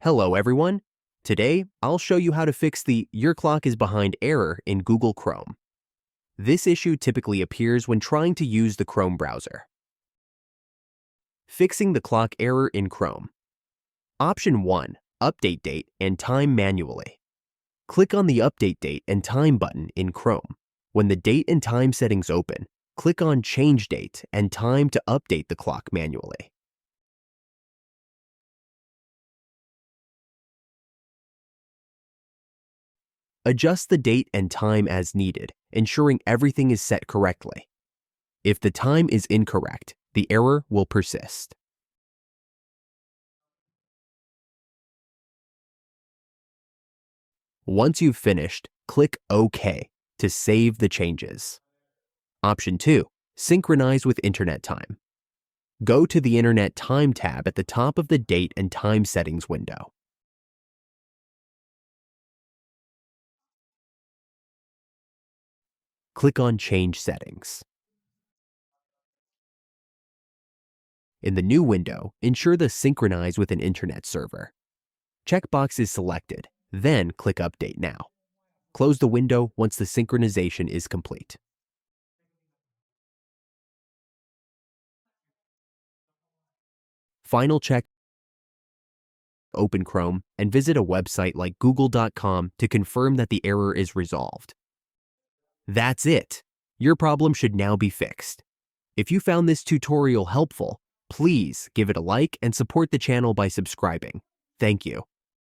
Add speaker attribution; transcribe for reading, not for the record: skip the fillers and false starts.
Speaker 1: Hello everyone. Today, I'll show you how to fix the "Your clock is behind" error in Google Chrome. This issue typically appears when trying to use the Chrome browser. Fixing the clock error in Chrome. Option 1. Update date and time manually. Click on the Update Date and Time button in Chrome. When the date and time settings open, click on Change Date and Time to update the clock manually. Adjust the date and time as needed, ensuring everything is set correctly. If the time is incorrect, the error will persist. Once you've finished, click OK to save the changes. Option 2. Synchronize with Internet time. Go to the Internet Time tab at the top of the Date and Time Settings window. Click on Change Settings. In the new window, ensure the Synchronize with an Internet server. Checkbox is selected, then click Update Now. Close the window once the synchronization is complete. Final check. Open Chrome and visit a website like google.com to confirm that the error is resolved. That's it. Your problem should now be fixed. If you found this tutorial helpful, please give it a like and support the channel by subscribing. Thank you.